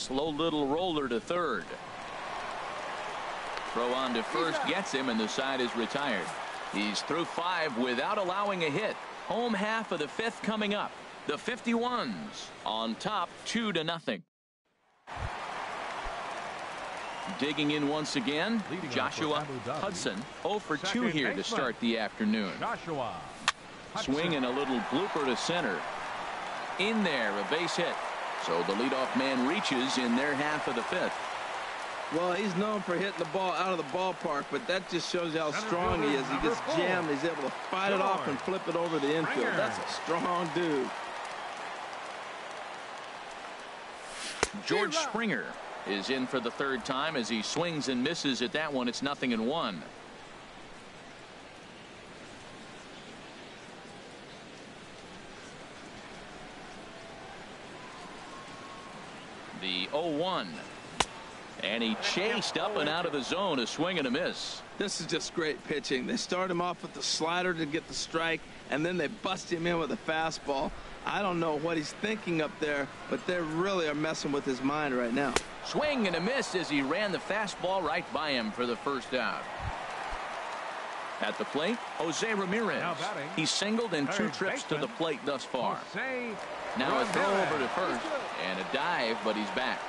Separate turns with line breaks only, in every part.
slow little roller to third. Throw on to first gets him, and the side is retired. He's through 5 without allowing a hit. Home half of the 5th coming up. The 51s on top 2-0. Digging in once again, Joshua Hudson 0 for 2 here to start the afternoon. Swing and a little blooper to center. In there, a base hit. So the leadoff man reaches in their half of the 5th.
Well, he's known for hitting the ball out of the ballpark, but that just shows you how strong he is. He gets jammed. He's able to fight it off and flip it over the infield. That's a strong dude.
George Springer is in for the 3rd time as he swings and misses at that one. It's 0-1. The 0-1. And he chased up and out of the zone, a swing and a miss.
This is just great pitching. They start him off with the slider to get the strike, and then they bust him in with a fastball. I don't know what he's thinking up there, but they really are messing with his mind right now.
Swing and a miss as he ran the fastball right by him for the 1st out. At the plate, Jose Ramirez. He's singled in 2 trips to the plate thus far. Now a throw over to first and a dive, but he's back.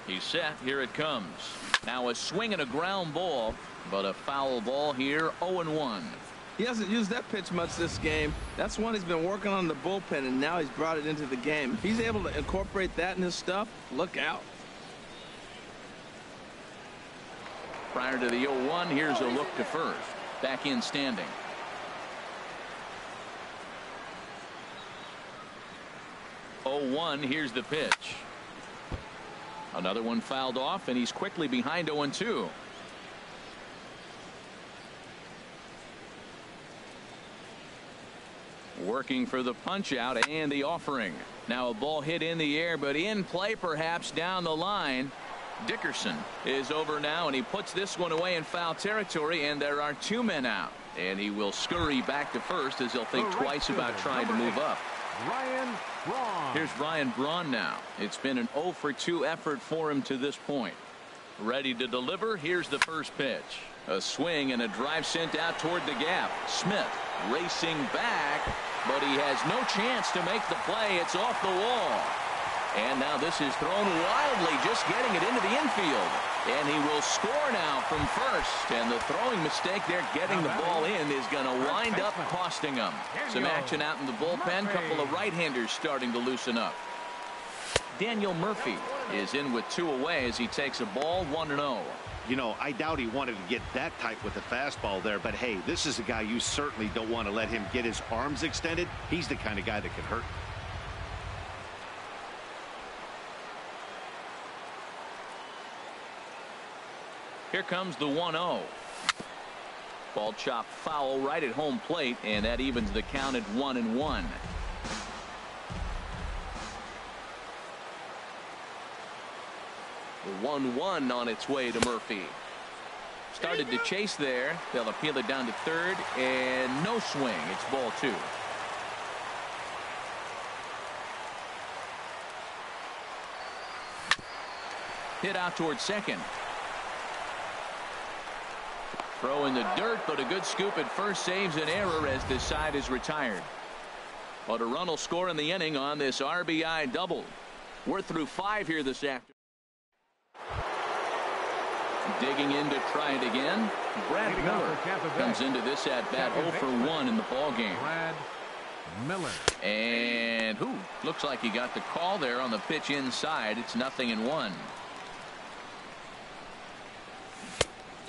He's set. Here it comes. Now a swing and a ground ball, but a foul ball here. 0-1.
He hasn't used that pitch much this game. That's one he's been working on in the bullpen, and now he's brought it into the game. If he's able to incorporate that in his stuff, look out.
Prior to the 0-1, here's a look to first. Back in standing. Here's the pitch. Another one fouled off, and he's quickly behind 0-2. Working for the punch out and the offering. Now a ball hit in the air, but in play perhaps down the line. Dickerson is over now, and he puts this one away in foul territory, and there are 2 men out. And he will scurry back to first as he'll think twice about trying to move up.
Ryan Braun.
Here's Ryan Braun now. It's been an 0 for 2 effort for him to this point. Ready to deliver. Here's the first pitch. A swing and a drive sent out toward the gap. Smith racing back, but he has no chance to make the play. It's off the wall. And now this is thrown wildly, just getting it into the infield. And he will score now from first. And the throwing mistake there, getting the ball in, is going to wind up costing him. Some action out in the bullpen. Couple of right-handers starting to loosen up. Daniel Murphy is in with 2 away as he takes a ball 1-0.
You know, I doubt he wanted to get that tight with the fastball there, but hey, this is a guy you certainly don't want to let him get his arms extended. He's the kind of guy that can hurt.
Here comes the 1-0. Ball chopped foul right at home plate, and that evens the count at 1-1. The 1-1 on its way to Murphy. Started to chase there. They'll appeal it down to third, and no swing. It's ball 2. Hit out towards second. Throw in the dirt, but a good scoop at first saves an error as this side is retired. But a run will score in the inning on this RBI double. We're through 5 here this afternoon. Digging in to try it again. Brad Miller comes into this at bat 0 for 1 in the ball game.
Brad Miller.
And looks like he got the call there on the pitch inside. It's 0-1.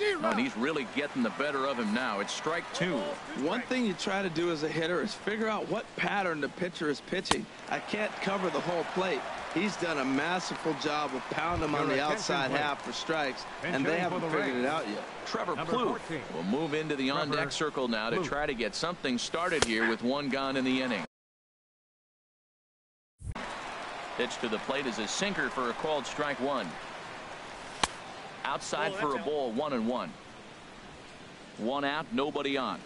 Oh, and he's really getting the better of him now. It's strike two.
One thing you try to do as a hitter is figure out what pattern the pitcher is pitching. I can't cover the whole plate. He's done a masterful job of pounding him on the outside half for strikes, and they haven't figured it out yet.
Trevor Plouffe will move into the on-deck circle now to try to get something started here with one gone in the inning. Pitch to the plate is a sinker for a called strike one. Outside for a ball, 1-1. One out, nobody on.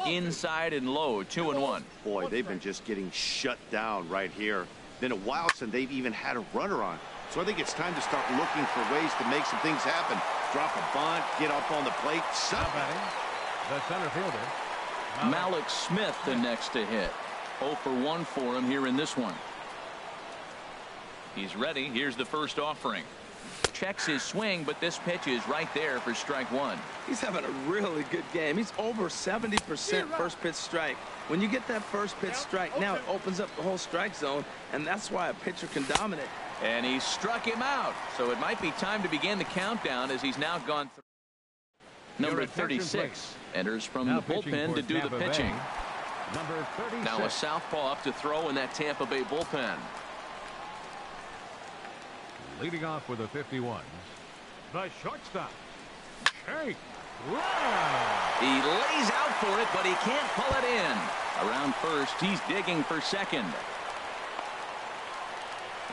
Inside and low, 2-1.
Boy, they've been just getting shut down right here. Been a while since they've even had a runner on. So I think it's time to start looking for ways to make some things happen. Drop a bunt, get up on the plate, something.
The center fielder,
Malik Smith, the next to hit. 0 for 1 for him here in this one. He's ready. Here's the first offering. Checks his swing, but this pitch is right there for strike one.
He's having a really good game. He's over 70% first pitch strike. When you get that first pitch strike, now it opens up the whole strike zone, and that's why a pitcher can dominate.
And he struck him out. So it might be time to begin the countdown as he's now gone through. Number 36 enters from the bullpen to do the pitching.
Number 36.
Now a southpaw up to throw in that Tampa Bay bullpen.
Leading off with the 51s, the shortstop, Jake Brown.
He lays out for it, but he can't pull it in. Around first, he's digging for second.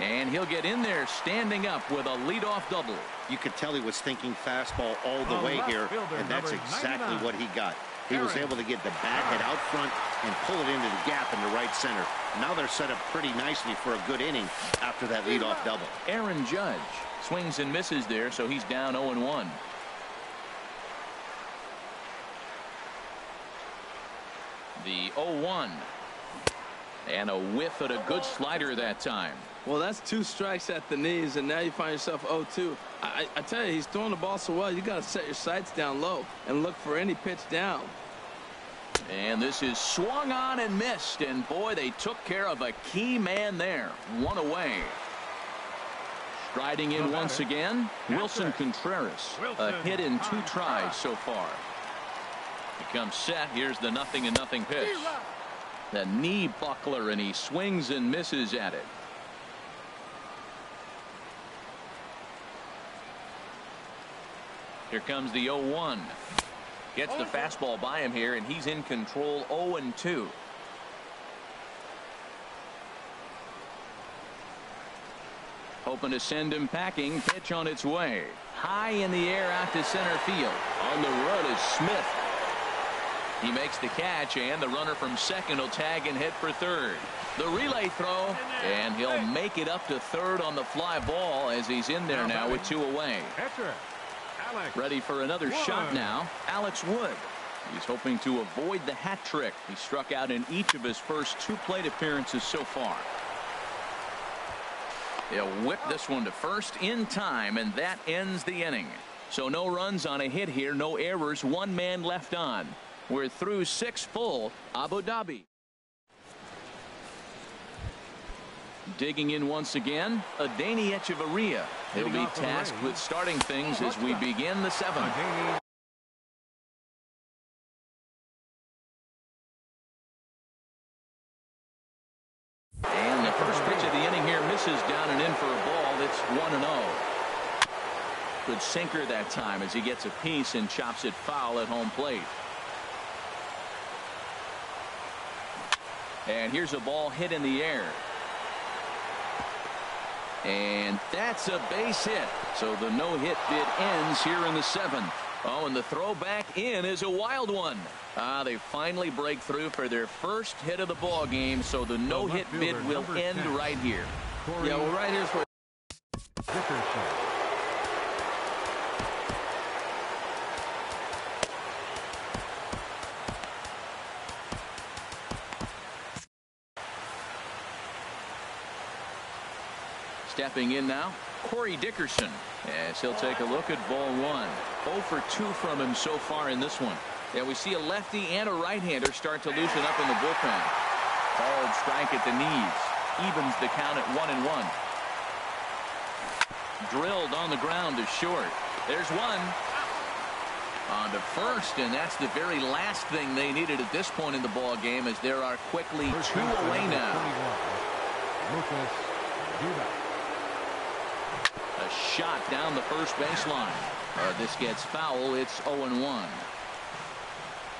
And he'll get in there standing up with a leadoff double.
You could tell he was thinking fastball all the way here, and that's exactly what he got. He was able to get the bat head out front and pull it into the gap in the right center. Now they're set up pretty nicely for a good inning after that leadoff double.
Aaron Judge swings and misses there, so he's down 0-1. The 0-1. And a whiff at a good slider that time.
Well, that's 2 strikes at the knees, and now you find yourself 0-2. I tell you, he's throwing the ball so well, you got to set your sights down low and look for any pitch down.
And this is swung on and missed, and boy, they took care of a key man there. One away. Striding in once again, Wilson Contreras. A hit in 2 tries so far. He comes set. Here's the 0-0 pitch. The knee buckler, and he swings and misses at it. Here comes the 0-1. Gets the fastball by him here, and he's in control. 0-2. Hoping to send him packing. Pitch on its way. High in the air out to center field. On the run is Smith. He makes the catch, and the runner from second will tag and head for third. The relay throw, and he'll make it up to third on the fly ball as he's in there now with 2 away. Ready for another shot now, Alex Wood. He's hoping to avoid the hat trick. He struck out in each of his first 2 plate appearances so far. He'll whip this one to first in time, and that ends the inning. So no runs on a hit here, no errors, 1 man left on. We're through 6 full. Abu Dhabi. Digging in once again, Adeiny Echeverria. He'll be tasked with starting things as we begin the 7th. And the first pitch of the inning here misses down and in for a ball. It's 1-0. Good sinker that time as he gets a piece and chops it foul at home plate. And here's a ball hit in the air. And that's a base hit. So the no-hit bid ends here in the 7th. Oh, and the throw back in is a wild one. They finally break through for their first hit of the ball game. So the no-hit bid will end right here.
Yeah, well, right here's where
stepping in now, Corey Dickerson, as he'll take a look at ball 1. 0 for 2 from him so far in this one. Yeah, we see a lefty and a right-hander start to loosen up in the bullpen. Called strike at the knees. Evens the count at 1-1. Drilled on the ground to short. There's one. On to first, and that's the very last thing they needed at this point in the ball game, as there are quickly two away now. A shot down the first baseline. This gets foul. It's 0-1.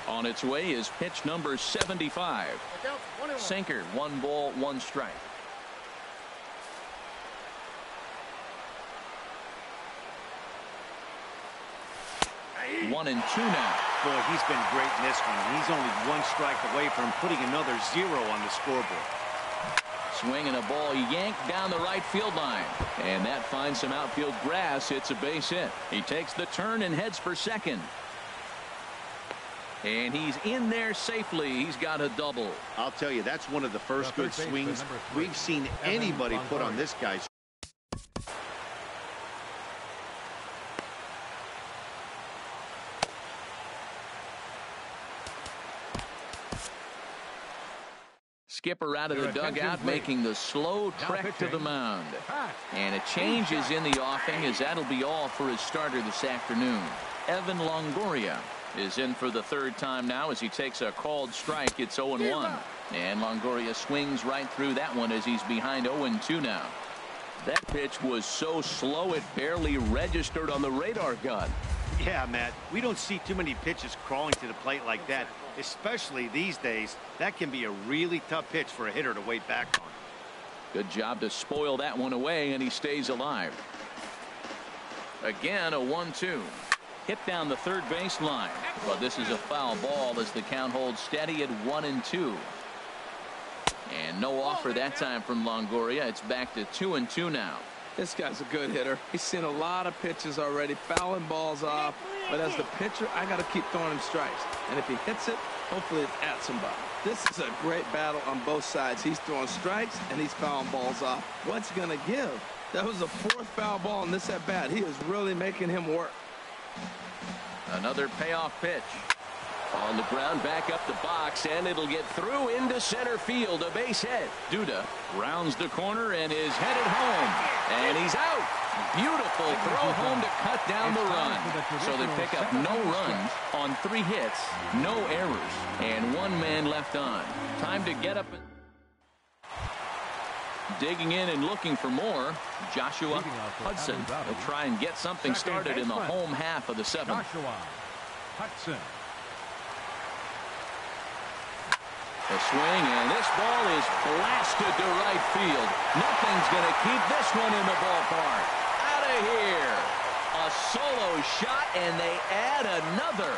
On its way is pitch number 75. Sinker, 1 ball, 1 strike. 1-2 now.
Boy, he's been great in this one. He's only 1 strike away from putting another 0 on the scoreboard.
Swinging a ball yanked down the right field line, and that finds some outfield grass. It's a base hit. He takes the turn and heads for second, and he's in there safely. He's got a double.
I'll tell you, that's one of the first good swings we've seen anybody put on this guy's.
Skipper out of the dugout, making the slow trek to the mound. And a change is in the offing, as that'll be all for his starter this afternoon. Evan Longoria is in for the 3rd time now as he takes a called strike. It's 0-1. And Longoria swings right through that one as he's behind 0-2 now. That pitch was so slow it barely registered on the radar gun.
Yeah, Matt, we don't see too many pitches crawling to the plate like that, especially these days. That can be a really tough pitch for a hitter to wait back on.
Good job to spoil that one away, and he stays alive. Again, a 1-2. Hit down the third baseline, but this is a foul ball as the count holds steady at 1-2. And no offer that time from Longoria. It's back to 2-2 now.
This guy's a good hitter. He's seen a lot of pitches already, fouling balls off. But as the pitcher, I got to keep throwing him strikes. And if he hits it, hopefully it's at somebody. This is a great battle on both sides. He's throwing strikes and he's fouling balls off. What's he going to give? That was the 4th foul ball in this at bat. He is really making him work.
Another payoff pitch. On the ground, back up the box, and it'll get through into center field. A base hit. Duda rounds the corner and is headed home. And he's out. Beautiful throw home to cut down the run. So they pick up no runs on 3 hits, no errors, and 1 man left on. Time to get up. Digging in and looking for more, Joshua Hudson will try and get something started in the home half of the 7th.
Joshua Hudson.
A swing, and this ball is blasted to right field. Nothing's going to keep this one in the ballpark. Out of here. A solo shot, and they add another.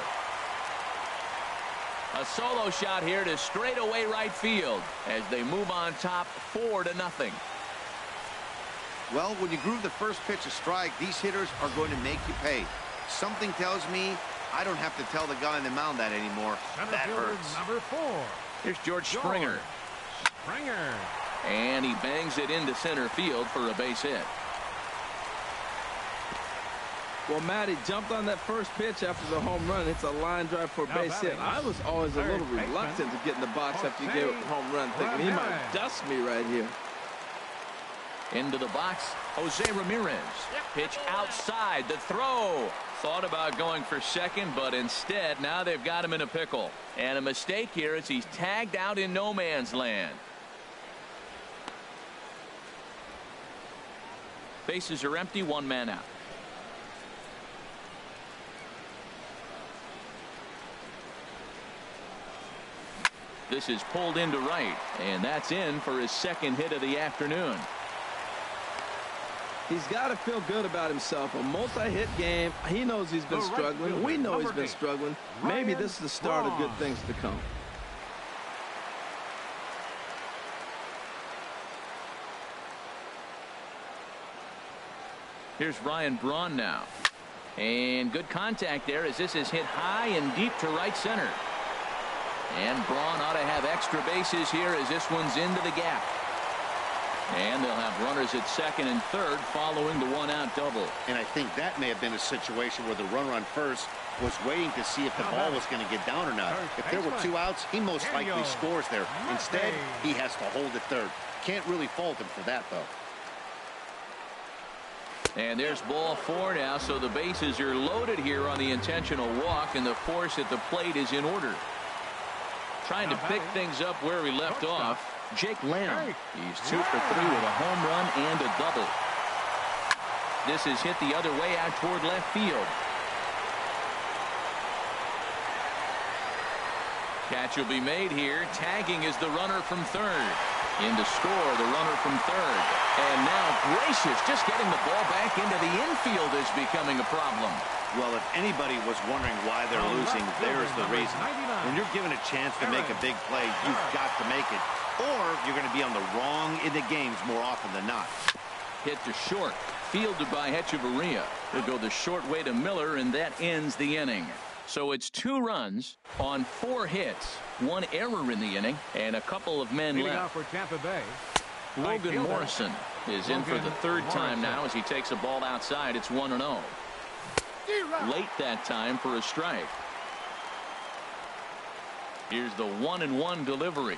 A solo shot here to straightaway right field as they move on top 4-0.
Well, when you groove the first pitch a strike, these hitters are going to make you pay. Something tells me I don't have to tell the guy on the mound that anymore. That hurts.
Number 4.
Here's George Springer. And he bangs it into center field for a base hit.
Well, Matty jumped on that first pitch after the home run. It's a line drive for a base hit. I was always a little reluctant to get in the box after you gave it a home run, thinking he might dust me right here.
Into the box, Jose Ramirez. Pitch outside, the throw. Thought about going for second, but instead now they've got him in a pickle. And a mistake here as he's tagged out in no man's land. Bases are empty, 1 man out. This is pulled into right, and that's in for his 2nd hit of the afternoon.
He's got to feel good about himself. A multi-hit game. He knows he's been struggling. We know he's been struggling. Maybe this is the start of good things to come.
Here's Ryan Braun now. And good contact there as this is hit high and deep to right center. And Braun ought to have extra bases here as this one's into the gap. And they'll have runners at second and third following the 1-out double.
And I think that may have been a situation where the runner on first was waiting to see if the ball was going to get down or not. If there were 2 outs, he most likely scores there. Instead, he has to hold at third. Can't really fault him for that, though.
And there's ball 4 now, so the bases are loaded here on the intentional walk, and the force at the plate is in order. Trying to pick things up where he left off, Jake Lamb. He's 2 for 3 with a home run and a double. This is hit the other way out toward left field. Catch will be made here. Tagging is the runner from third. In to score, the runner from third. And now Gracious just getting the ball back into the infield is becoming a problem.
Well, if anybody was wondering why they're losing, there's the reason. When you're given a chance to make a big play, you've got to make it. Or you're going to be on the wrong in the games more often than not.
Hit to short. Fielded by Hechavarria. He'll go the short way to Miller, and that ends the inning. So it's 2 runs on 4 hits, 1 error in the inning, and a couple of men left.
For Tampa Bay,
Logan Morrison is in for the 3rd time now as he takes a ball outside. It's 1-0. Late that time for a strike. Here's the 1-1 delivery.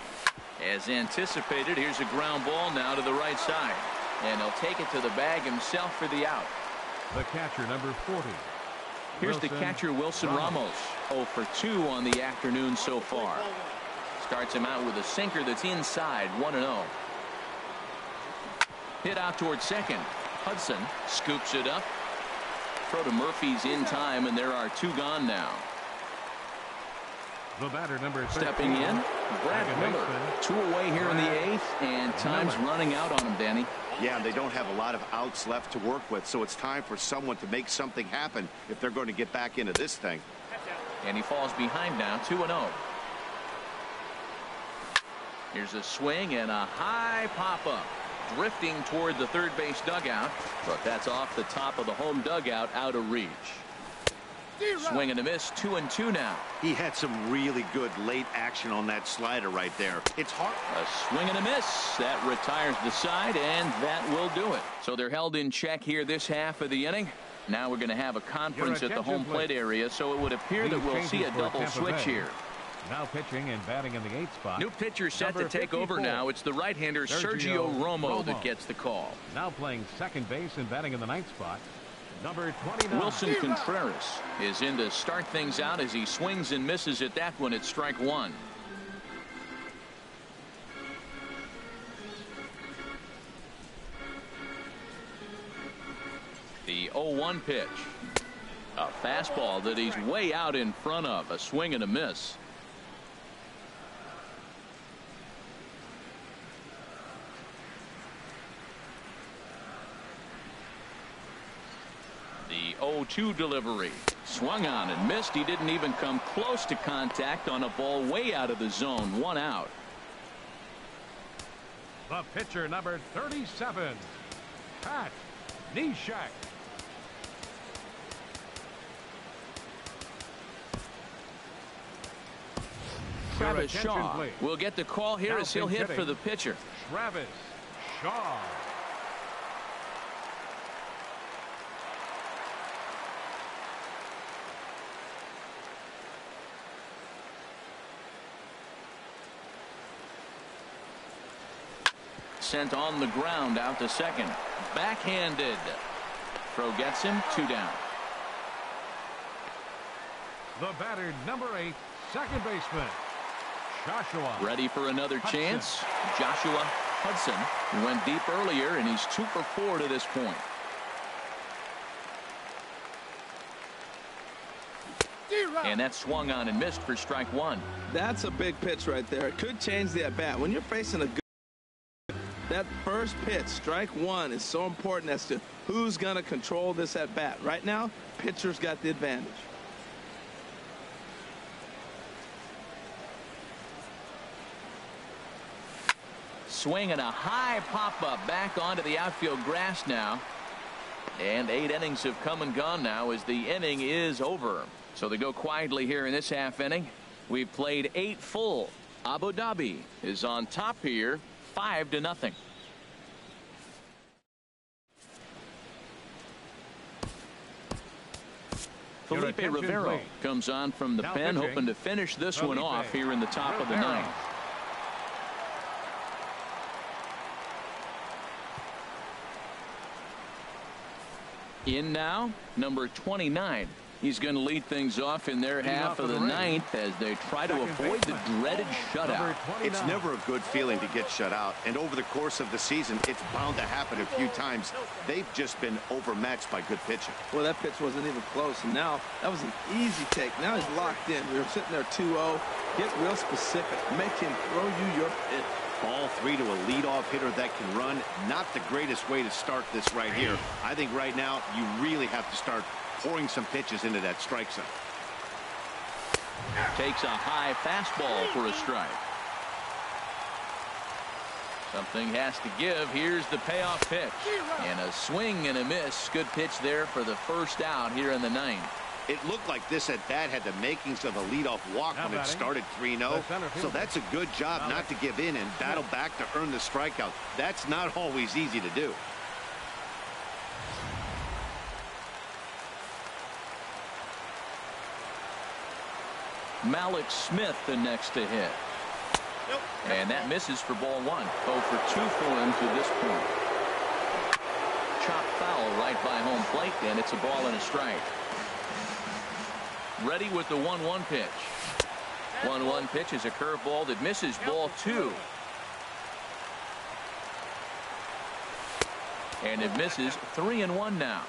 As anticipated, here's a ground ball now to the right side. And he'll take it to the bag himself for the out.
The catcher, number 40.
Here's the catcher, Wilson Ramos. 0 for 2 on the afternoon so far. Starts him out with a sinker that's inside. 1-0. Hit out towards second. Hudson scoops it up. Throw to Murphy's in time, and there are 2 gone now.
The batter, number 13.
Stepping in, Brad Miller. 2 away here in the 8th, and time's running out on him, Danny.
Yeah, they don't have a lot of outs left to work with, so it's time for someone to make something happen if they're going to get back into this thing.
And he falls behind now, 2-0. Here's a swing and a high pop-up. Drifting toward the third base dugout, but that's off the top of the home dugout, out of reach. Swing and a miss, 2-2 now.
He had some really good late action on that slider right there. It's hard.
A swing and a miss. That retires the side, and that will do it. So they're held in check here this half of the inning. Now we're going to have a conference at the home plate area, so it would appear that we'll see a double switch here.
Now pitching and batting in the 8th spot.
New pitcher set to take over now. It's the right-hander Sergio Romo that gets the call.
Now playing second base and batting in the 9th spot. Number 29.
Wilson Contreras is in to start things out as he swings and misses at that one. It's strike 1. The 0-1 pitch. A fastball that he's way out in front of. A swing and a miss. The 0-2 delivery. Swung on and missed. He didn't even come close to contact on a ball way out of the zone. 1 out.
The pitcher, number 37, Pat Neshek.
Travis Shaw will get the call here as he'll hit for the pitcher.
Travis Shaw.
Sent on the ground out to second. Backhanded. Throw gets him. 2 down.
The batter, number 8, second baseman, Joshua.
Ready for another chance. Joshua Hudson went deep earlier, and he's 2 for 4 to this point. And that swung on and missed for strike 1.
That's a big pitch right there. It could change the at-bat. When you're facing a good, that first pitch, strike 1, is so important as to who's going to control this at-bat. Right now, pitcher's got the advantage.
Swing and a high pop-up back onto the outfield grass now. And 8 innings have come and gone now as the inning is over. So they go quietly here in this half inning. We've played 8 full. Abu Dhabi is on top here, 5-0. Felipe Rivero comes on from the pen, hoping to finish this one off here in the top of the 9th. In now, number 29. He's going to lead things off in their half of the ninth as they try to avoid the dreaded shutout.
It's never a good feeling to get shut out, and over the course of the season, it's bound to happen a few times. They've just been overmatched by good pitching.
Well, that pitch wasn't even close, and now that was an easy take. Now he's locked in. We were sitting there 2-0. Get real specific. Make him throw you your pitch.
Ball 3 to a leadoff hitter that can run. Not the greatest way to start this right here. I think right now you really have to start pouring some pitches into that strike zone.
Takes a high fastball for a strike. Something has to give. Here's the payoff pitch. And a swing and a miss. Good pitch there for the first out here in the ninth.
It looked like this at bat had the makings of a leadoff walk when it started 3-0. So that's a good job not to give in and battle back to earn the strikeout. That's not always easy to do.
Malik Smith the next to hit. And that misses for ball 1. 0 for 2 for him to this point. Chopped foul right by home plate, and it's a ball and a strike. Ready with the 1-1 pitch. 1-1 pitch is a curveball that misses ball 2. And it misses 3-1 now.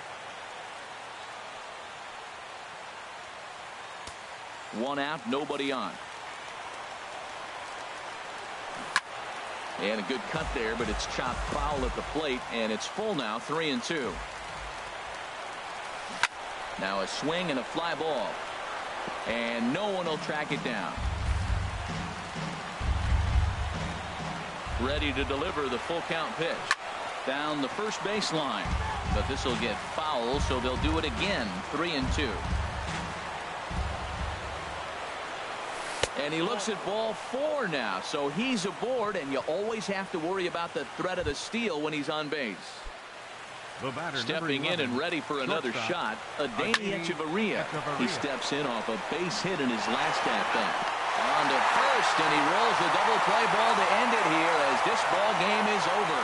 1 out, nobody on. And a good cut there, but it's chopped foul at the plate, and it's full now, 3-2. Now a swing and a fly ball. And no one will track it down. Ready to deliver the full count pitch. Down the first baseline. But this will get foul, so they'll do it again, 3-2. And he looks at ball 4 now, so he's aboard, and you always have to worry about the threat of the steal when he's on base. Stepping in and ready for another shot, Adeiny Echeverria. He steps in off a base hit in his last at-bat. On to first, and he rolls the double play ball to end it here as this ball game is over.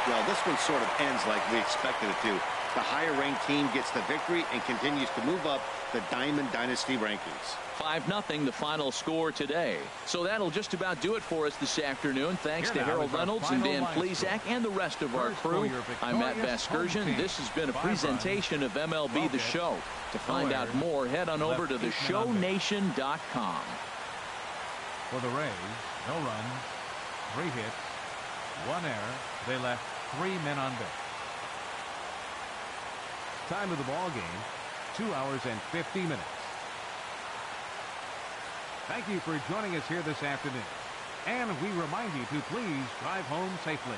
Well, this one sort of ends like we expected it to. The higher-ranked team gets the victory and continues to move up the Diamond Dynasty rankings.
5-0 the final score today. So that'll just about do it for us this afternoon. Thanks to Harold Reynolds and Dan Plesac and the rest of our crew. I'm Matt Vasgersian. This has been a presentation of MLB The Show. To find out more, head on over to theshownation.com.
For the Rays, no runs, 3 hits, 1 error. They left 3 men on base. Time of the ball game, 2 hours and 50 minutes. Thank you for joining us here this afternoon. And we remind you to please drive home safely.